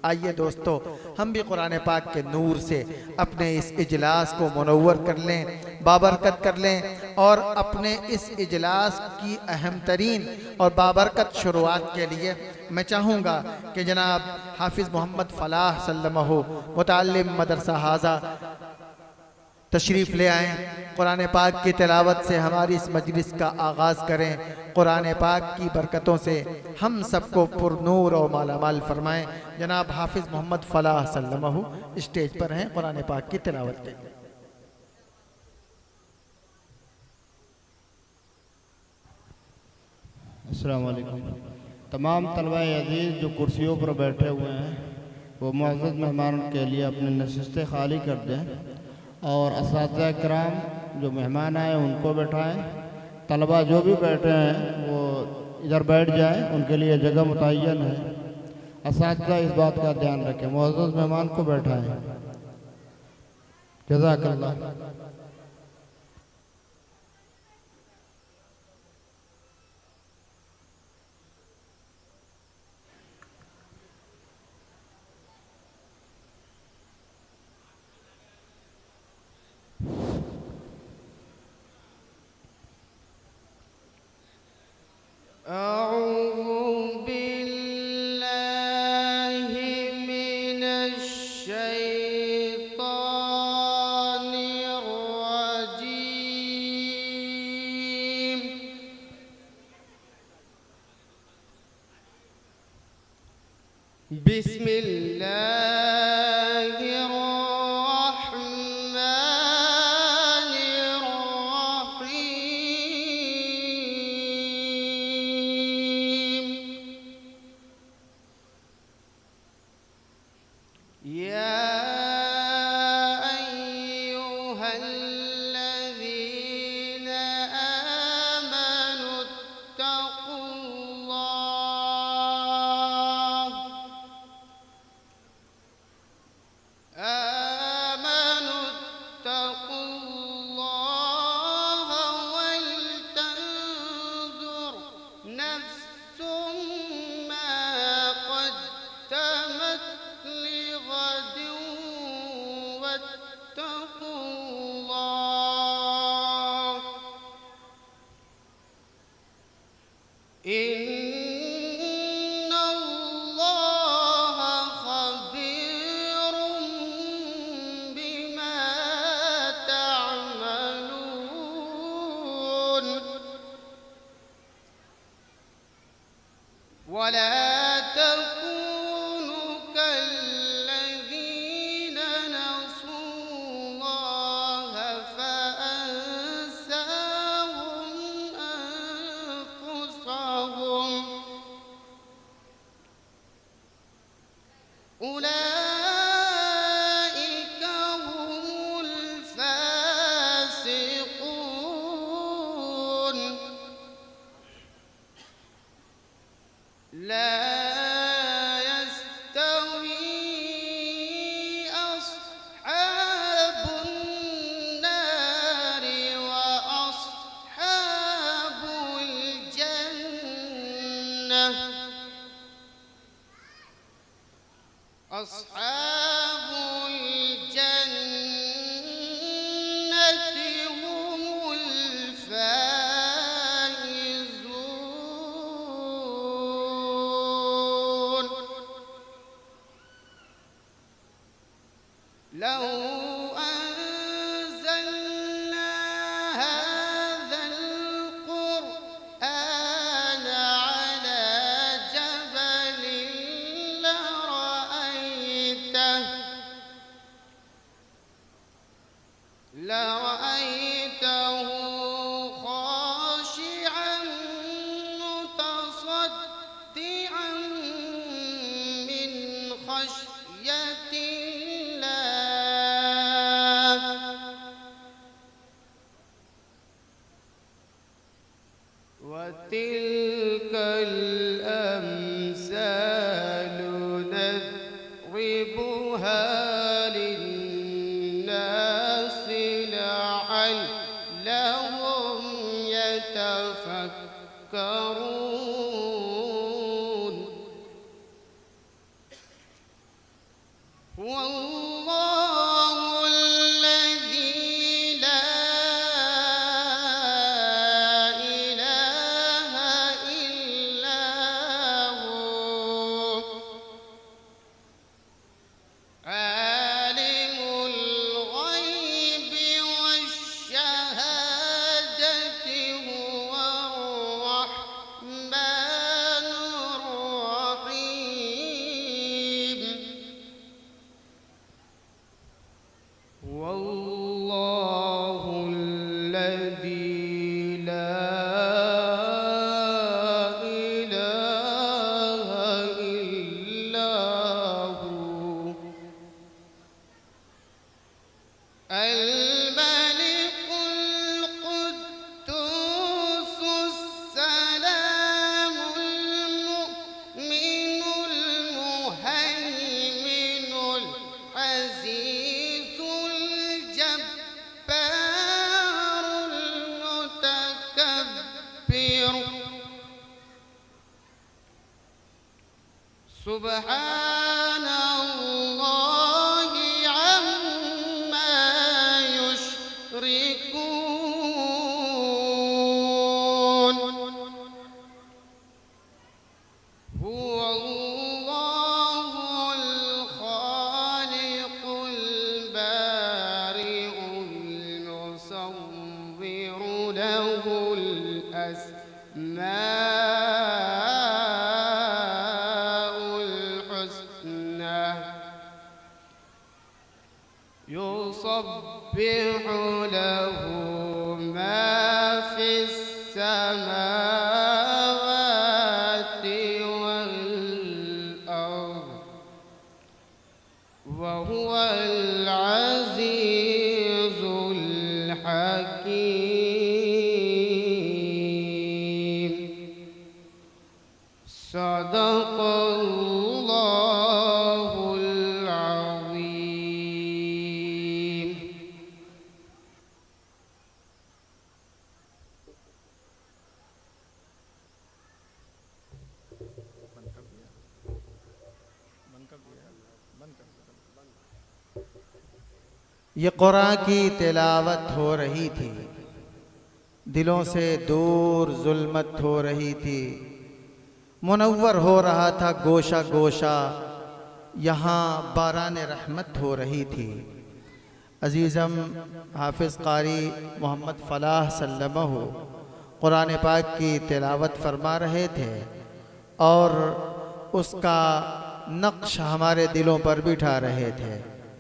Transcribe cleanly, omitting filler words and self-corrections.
आइए दोस्तों, हम भी कुरान पाक के नूर से अपने इस इजलास को मुनव्वर कर लें, बाबरकत कर लें और अपने इस इजलास की अहम तरीन और बाबरकत शुरुआत के लिए मैं चाहूँगा कि जनाब हाफिज़ मोहम्मद फ़लाह सल्लमहु मुतअल्लिम मदरसा हाजा तशरीफ़ ले आएँ, कुरान पाक की तिलावत से हमारी इस मजलिस का आगाज़ करें। कुरान पाक की बरकतों से हम सबको पुरनूर और मालामाल फरमाएँ। जनाब हाफिज़ मोहम्मद फ़लाह सल्लमहु स्टेज पर हैं कुरान पाक की तिलावत के लिए। अस्सलाम वालेकुम। तमाम तलबा अज़ीज़ जो कुर्सियों पर बैठे हुए हैं वो मुअज़्ज़ज़ मेहमान के लिए अपनी नशिस्तें खाली कर दें और असातिज़ा किराम जो मेहमान आए उनको बैठाएं। तलबा जो भी बैठे हैं वो इधर बैठ जाएं, उनके लिए जगह मुतय्यन है। असातिज़ा इस बात का ध्यान रखें, मुअज़्ज़ज़ मेहमान को बैठाएं। जज़ाकल्लाह। أعوذ بالله من الشيطان الرجيم. بسم الله الرحمن الرحيم. يا أيها الذين آمنوا اتقوا الله ولتنظر نفس ما قدمت لغد واتقوا الله إن الله خبير بما تعملون. ولا تكونوا كالذين نسوا الله فأنساهم أنفسهم. أولئك هم الفاسقون. لا يستوي أصحاب النار وأصحاب الجنة. أصحاب الجنة هم الفائزون. لو أنزلنا هذا القرآن على جبل لرأيته خاشعا متصدعا من خشية الله. وتلك الأمثال نضربها للناس لعلهم يتفكرون. هو الله الذي لا إله إلا هو عالم الغيب والشهادة هو الرحمن الرحيم والله الذي لا إله إلا هو الملك القدوس السلام المؤمن المهيمن العزيز الجبار المتكبر سبحان الله عما يشركون هو الله الخالق البارئ المصور له الأسماء الحسنى يسبح له ما في السماوات والأرض وهو العزيز الحكيم صدق الله العظيم ये कुरान की तिलावत हो रही थी, दिलों से दूर जुल्मत हो रही थी, मुनव्वर हो रहा था गोशा गोशा, यहाँ बारान रहमत हो रही थी। अजीज़म हाफिज़ कारी मोहम्मद फ़लाह सल्लमहु कुरान पाक की तिलावत फरमा रहे थे और उसका नक्श हमारे दिलों पर बिठा रहे थे।